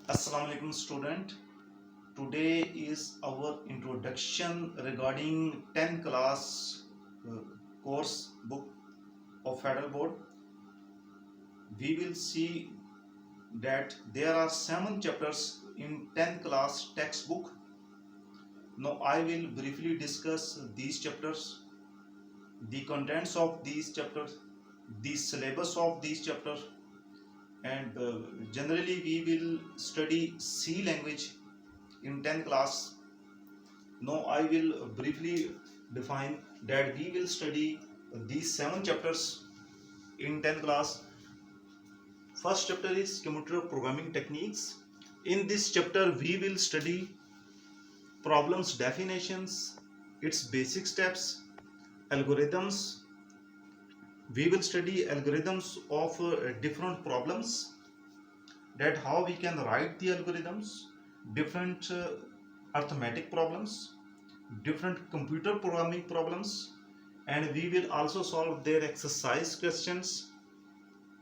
Assalamu alaikum student. Today is our introduction regarding 10th class uh, course book of Federal Board. We will see that there are 7 chapters in 10th class textbook. Now I will briefly discuss these chapters, the contents of these chapters, the syllabus of these chapters, and generally we will study C language in 10th class. Now I will briefly define that we will study these 7 chapters in 10th class. First chapter is computer programming techniques. In this chapter we will study problems definitions, its basic steps, algorithms. We will study algorithms of different problems, that how we can write the algorithms, different arithmetic problems, different computer programming problems, and we will also solve their exercise questions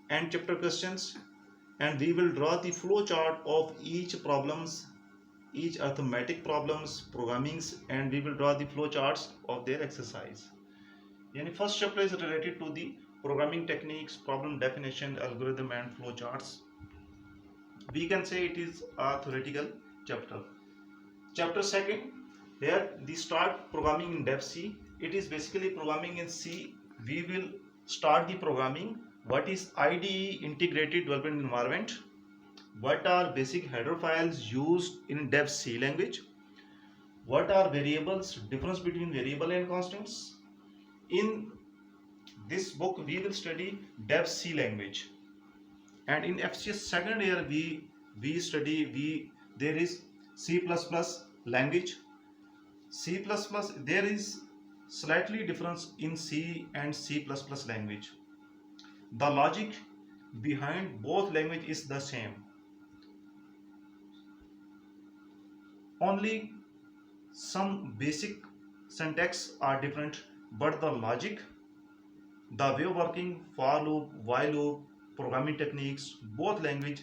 and chapter questions, and we will draw the flow chart of each problems, each arithmetic problems programmings, and we will draw the flow charts of their exercise. Yani first chapter is related to the programming techniques, problem definition, algorithm and flow charts. We can say it is a theoretical chapter. Chapter second, here the start programming in Dev C. It is basically programming in C. We will start the programming. What is IDE, Integrated Development Environment? What are basic header files used in Dev C language? What are variables? Difference between variable and constants. In this book we will study Dev C language, and in FCS second year we study there is C++ language. C++, there is slightly difference in C and C++ language. The logic behind both language is the same. Only some basic syntax are different, but the logic, the way of working, for loop, while loop, programming techniques, both language,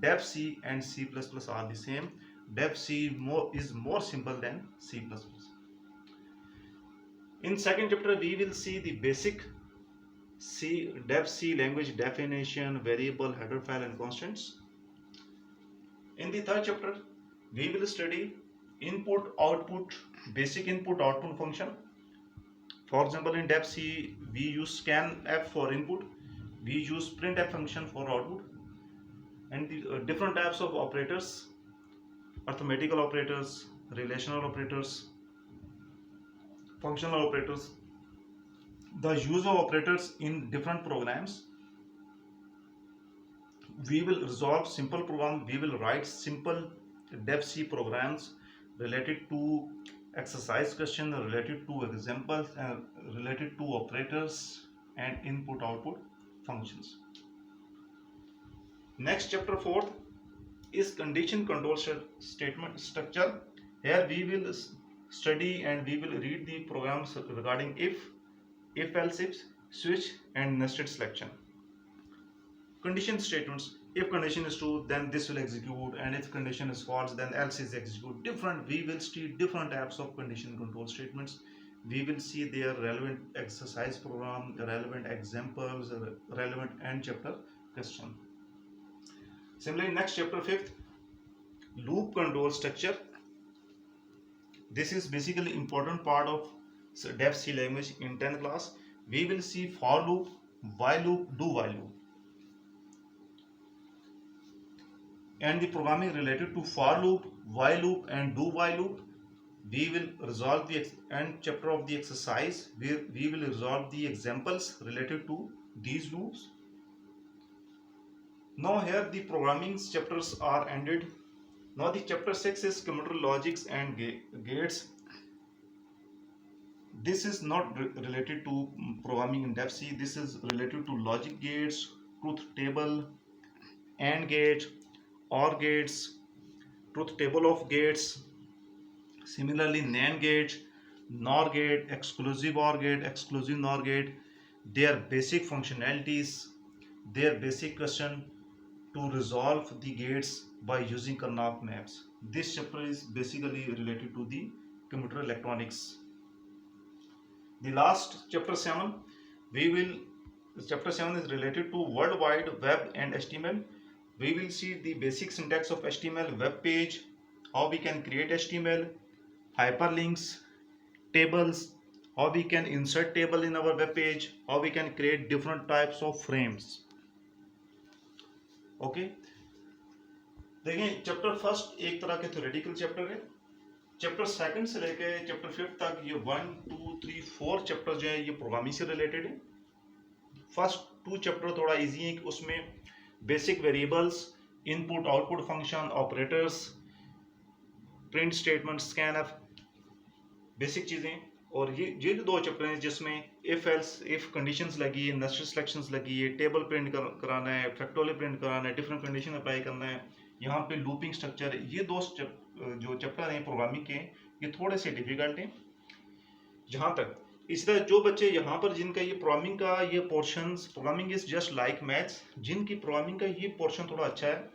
Dev C and C++ are the same. Dev C is more simple than C++. In second chapter, we will see the basic Dev C language definition, variable, header file, and constants. In the third chapter, we will study input, output, basic input, output function. For example, in Dev C, we use scanf for input, we use printf function for output, and the different types of operators, arithmetical operators, relational operators, functional operators, the use of operators in different programs. We will resolve simple program, we will write simple Dev C programs related to exercise question, related to examples, and related to operators and input output functions. Next, chapter 4th is condition control statement structure. Here we will study and we will read the programs regarding if else if, switch, and nested selection. Condition statements: if condition is true then this will execute, and if condition is false then else is execute. We will see different types of condition control statements. We will see their relevant exercise program, relevant examples, relevant end chapter question. Similarly, next chapter 5th, loop control structure. This is basically important part of Dev C language in 10th class. We will see for loop, while loop, do while loop, and the programming related to for loop, while loop, and do while loop. We will resolve the end chapter of the exercise where we will resolve the examples related to these loops. Now here the programming chapters are ended. Now the chapter 6 is computer logics and gates. This is not related to programming in Dev C. This is related to logic gates, truth table, AND gate, OR gates, truth table of gates. Similarly, NAND gate, NOR gate, exclusive OR gate, exclusive NOR gate, their basic functionalities, their basic question to resolve the gates by using Karnaugh maps. This chapter is basically related to the computer electronics. The last chapter 7, chapter 7 is related to World Wide Web and HTML. We will see the basic syntax of HTML, web page, how we can create HTML, hyperlinks, tables, how we can insert table in our web page, how we can create different types of frames. Okay देखिए, chapter first एक तरह के theoretical chapter है। Chapter second से लेके chapter 5 तक ये 1 2 3 4 chapter जो है ये प्रोग्रामिंग से रिलेटेड है। फर्स्ट 2 चैप्टर थोड़ा इजी है कि उसमें basic variables, input output function, operators, print statement, scanf, basic चीज़ें। और ये जो 2 चैप्टर हैं जिसमें इफ एल्स इफ कंडीशंस लगी है, नेस्टेड सिलेक्शंस लगी है, टेबल प्रिंट कराना है, फैक्टोरियल प्रिंट कराना है, डिफरेंट कंडीशन अप्लाई करना है, यहाँ पे लूपिंग स्ट्रक्चर है, ये 2 जो चैप्टर हैं प्रोग्रामिंग के ये थोड़े से डिफिकल्ट हैं जहाँ तक। इस तरह जो बच्चे यहाँ पर जिनका ये प्रोग्रामिंग का ये portion, programming is just like maths, जिनकी प्रोग्रामिंग का ये पोर्शन थोड़ा अच्छा है,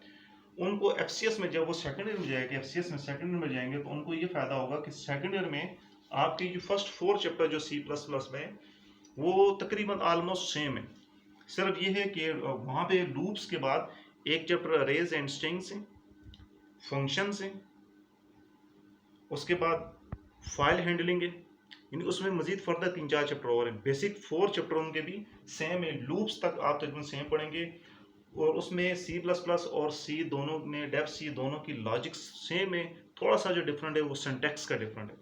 उनको एफसीएस में जब वो सेकंड ईयर में जाएंगे, एफसीएस में सेकंड ईयर में जाएंगे तो उनको ये फायदा होगा कि सेकंड ईयर में आपके जो फर्स्ट 4 चैप्टर जो C++ में वो तकरीबन ऑलमोस्ट सेम है। सिर्फ ये है कि वहाँ पे लूप्स के बाद एक चैप्टर अरेज एंड स्ट्रिंग्स है, फंक्शंस है, उसके बाद फाइल हैंडलिंग है, यानी उसमें मजीद फर्दर 3-4 चैप्टर और हैं। बेसिक 4 चैप्टर उनके भी सेम है, लूप्स तक आप तकरीबन सेम पढ़ेंगे और उसमें C++ और C दोनों में डेफ C दोनों की लॉजिक सेम है, थोड़ा सा जो डिफरेंट है वो सिंटैक्स का डिफरेंट है।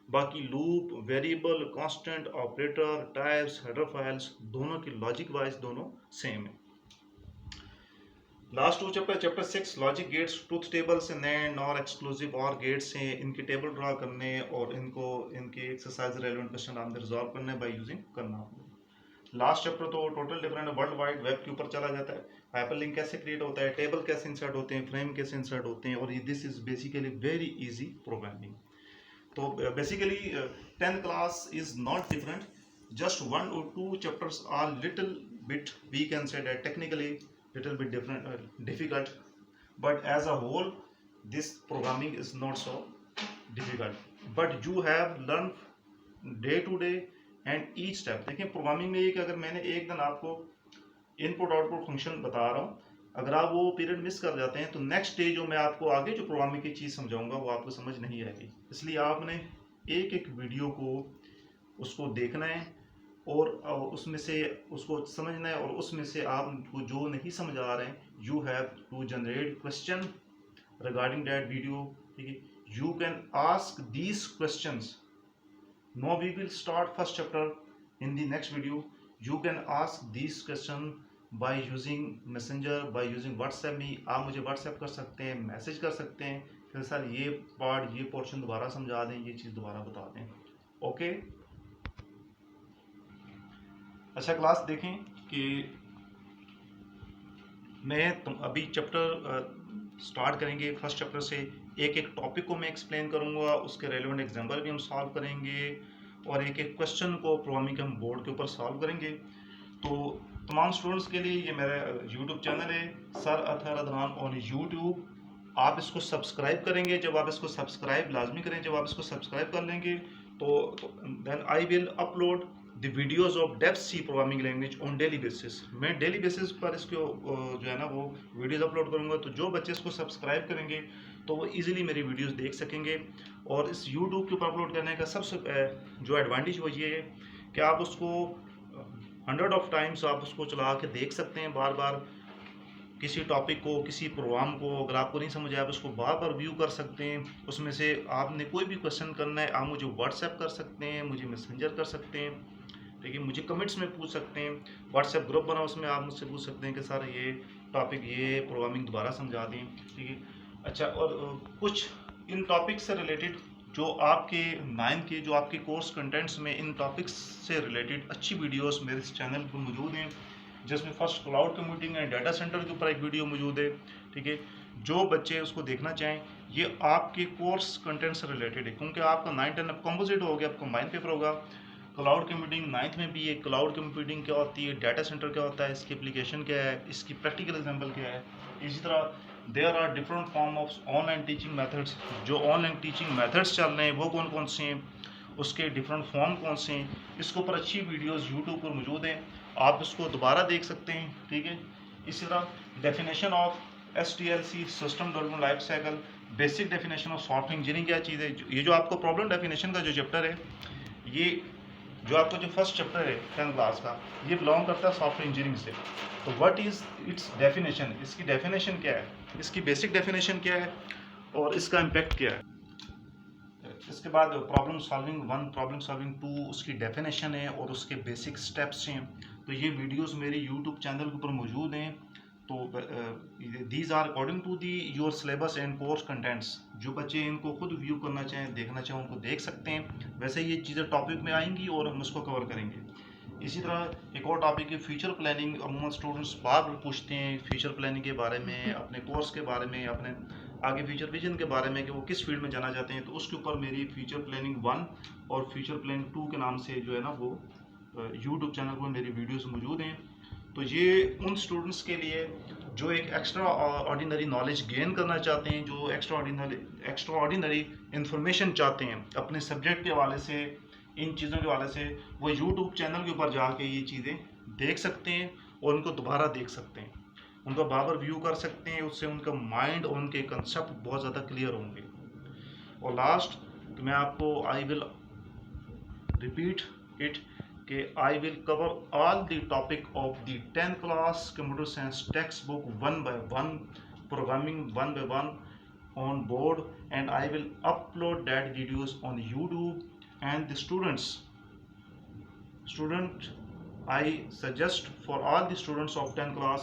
बाकी loop, variable, constant, operator, types, header files दोनों की लॉजिक वाइज दोनों सेम है। Last 2 chapter, chapter 6 logic gates, truth tables, NAND और एक्सक्लूसिव और गेट्स हैं, इनके टेबल ड्रा करने और इनके एक्सरसाइज रेलेवेंट क्वेश्चन आपने रिजॉल्व करने बाय यूजिंग करना। लास्ट चैप्टर तो टोटल डिफरेंट है, वर्ल्ड वाइड वेब के ऊपर चला जाता है, हाइपरलिंक कैसे क्रिएट होता है, टेबल कैसे इंसर्ट होते हैं, फ्रेम कैसे इंसर्ट होते हैं, और this is basically very easy programming. तो basically 10th class is not different, just 1 or 2 chapters are little bit, we can say that technically little bit different, difficult, but as a whole this programming is not so difficult, but you have learned day to day and each step। देखिए programming में ये कि अगर मैंने एक दिन आपको input output function बता रहा हूँ, अगर आप वो पीरियड मिस कर जाते हैं तो नेक्स्ट डे जो मैं आपको आगे जो प्रोग्रामिंग की चीज़ समझाऊंगा वो आपको समझ नहीं आएगी। इसलिए आपने एक एक वीडियो को उसको देखना है और उसमें से उसको समझना है, और उसमें से आपको जो नहीं समझ आ रहे हैं you have to generate question regarding that video. ठीक है, you can ask these questions. No we will start first chapter in the next video, you can ask these question by using Messenger, by using WhatsApp में। आप मुझे WhatsApp कर सकते हैं, message कर सकते हैं कि सर ये पार्ट ये पोर्शन दोबारा समझा दें, ये चीज़ दोबारा बता दें। ओके, अच्छा क्लास देखें कि मैं अभी चैप्टर स्टार्ट करेंगे, फर्स्ट चैप्टर से एक एक टॉपिक को मैं एक्सप्लेन करूंगा, उसके रेलेवेंट एग्जाम्पल भी हम सॉल्व करेंगे और एक एक क्वेश्चन को प्रोग्रामिंग के हम बोर्ड के ऊपर सॉल्व करेंगे। तो तमाम स्टूडेंट्स के लिए ये मेरा यूट्यूब चैनल है sir Athar Adnan on YouTube. आप इसको सब्सक्राइब करेंगे, जब आप इसको सब्सक्राइब लाजमी करें, जब आप इसको सब्सक्राइब कर लेंगे तो then I will upload the videos of the C programming language on daily basis. मैं डेली बेसिस पर इसको जो है ना वो वीडियोज़ अपलोड करूँगा, तो जो बच्चे इसको सब्सक्राइब करेंगे तो वो ईजिली मेरी वीडियोज़ देख सकेंगे। और इस यूट्यूब के ऊपर अपलोड करने का सबसे जो एडवांटेज वो ये है कि आप उसको 100 ऑफ टाइम्स आप उसको चला के देख सकते हैं, बार बार किसी टॉपिक को, किसी प्रोग्राम को अगर आपको नहीं समझ आया आप उसको बार बार व्यू कर सकते हैं। उसमें से आपने कोई भी क्वेश्चन करना है आप मुझे व्हाट्सएप कर सकते हैं, मुझे मैसेंजर कर सकते हैं, ठीक है, मुझे कमेंट्स में पूछ सकते हैं, व्हाट्सएप ग्रुप बना उसमें आप मुझसे पूछ सकते हैं कि सर ये टॉपिक ये प्रोग्रामिंग दोबारा समझा दें। ठीक है, अच्छा, और कुछ इन टॉपिक से रिलेटेड जो आपके 9 के जो आपके कोर्स कंटेंट्स में इन टॉपिक्स से रिलेटेड अच्छी वीडियोस मेरे इस चैनल पर मौजूद हैं, जिसमें first cloud computing and data centre के ऊपर एक वीडियो मौजूद है। ठीक है, जो बच्चे उसको देखना चाहें, ये आपके कोर्स कंटेंट से रिलेटेड है, क्योंकि आपका 9-10 अब कंपोजिट हो गया, अब कंबाइन पेपर होगा, क्लाउड कंप्यूटिंग 9th में भी है। क्लाउड कंप्यूटिंग क्या होती है, डाटा सेंटर क्या होता है, इसकी एप्लीकेशन क्या है, इसकी प्रैक्टिकल एग्जांपल क्या है। इसी तरह there are different form of online teaching methods. जो ऑनलाइन टीचिंग मेथड्स चल रहे हैं वो कौन कौन से हैं, उसके डिफरेंट फॉर्म कौन से हैं, इसके ऊपर अच्छी वीडियोस यूट्यूब पर मौजूद हैं, आप इसको दोबारा देख सकते हैं। ठीक है। इसी तरह definition of SDLC system development life cycle, basic definition of software engineering क्या चीज़ है। ये जो आपको प्रॉब्लम डेफिनेशन का जो चैप्टर है, ये जो आपको जो फर्स्ट चैप्टर है 10th क्लास का, ये बिलोंग करता है सॉफ्टवेयर इंजीनियरिंग से। तो व्हाट इज़ इट्स डेफिनेशन, इसकी डेफिनेशन क्या है, इसकी बेसिक डेफिनेशन क्या है और इसका इम्पैक्ट क्या है। इसके बाद प्रॉब्लम सॉल्विंग 1, प्रॉब्लम सॉल्विंग 2, उसकी डेफिनेशन है और उसके बेसिक स्टेप्स हैं। तो ये वीडियोस मेरे यूट्यूब चैनल के ऊपर मौजूद हैं। तो these are according to the your syllabus and course contents. जो बच्चे इनको खुद व्यू करना चाहें, देखना चाहें, उनको देख सकते हैं। वैसे ये चीज़ें टॉपिक में आएंगी और हम उसको कवर करेंगे। इसी तरह एक और टॉपिक है फ्यूचर प्लानिंग। अमूमन स्टूडेंट्स बार बार पूछते हैं फ्यूचर प्लानिंग के बारे में, अपने कोर्स के बारे में, अपने आगे फ्यूचर विजन के बारे में कि वो किस फील्ड में जाना चाहते हैं। तो उसके ऊपर मेरी फ्यूचर प्लानिंग 1 और फ्यूचर प्लानिंग 2 के नाम से जो है ना वो यूट्यूब चैनल पर मेरी वीडियोस मौजूद हैं। तो ये उन स्टूडेंट्स के लिए जो एक एक्स्ट्रा ऑर्डिनरी नॉलेज गेन करना चाहते हैं, जो एक्स्ट्रा ऑर्डिनरी इंफॉर्मेशन चाहते हैं अपने सब्जेक्ट के हवाले से, इन चीज़ों के हवाले से, वो यूट्यूब चैनल के ऊपर जाके ये चीज़ें देख सकते हैं और उनको दोबारा देख सकते हैं, उनका बार व्यू कर सकते हैं। उससे उनका माइंड और उनके कंसेप्ट बहुत ज़्यादा क्लियर होंगे। और लास्ट तो मैं आपको आई विल रिपीट इट कि I will cover all the topic of the 10th class computer science text book 1 by 1, programming 1 by 1 on board, and I will upload that videos on YouTube. And the student I suggest for all the students of 10th class,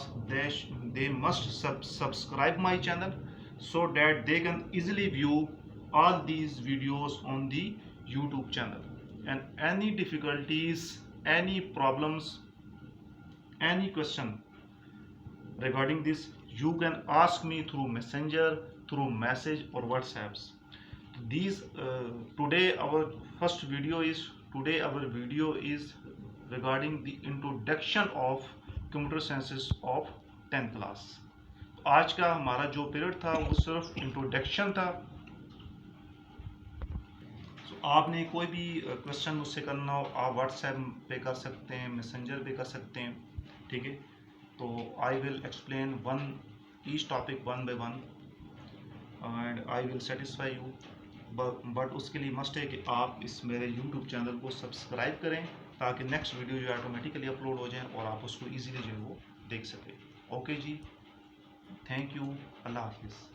they must subscribe my channel so that they can easily view all these videos on the YouTube channel. And any difficulties, any problems, any question regarding this, you can ask me through messenger, through message or WhatsApps. These today our video is regarding the introduction of computer sciences of 10th class. आज का हमारा जो period था वो सिर्फ introduction था। आपने कोई भी क्वेश्चन मुझसे करना हो, आप व्हाट्सएप पे कर सकते हैं, मैसेंजर पे कर सकते हैं। ठीक है। तो I will explain each topic 1 by 1 and I will satisfy you. But उसके लिए मस्ट है कि आप इस मेरे यूट्यूब चैनल को सब्सक्राइब करें ताकि नेक्स्ट वीडियो जो ऑटोमेटिकली अपलोड हो जाए और आप उसको ईजीली जो है वो देख सकें। ओके जी, थैंक यू, अल्लाह हाफिज़।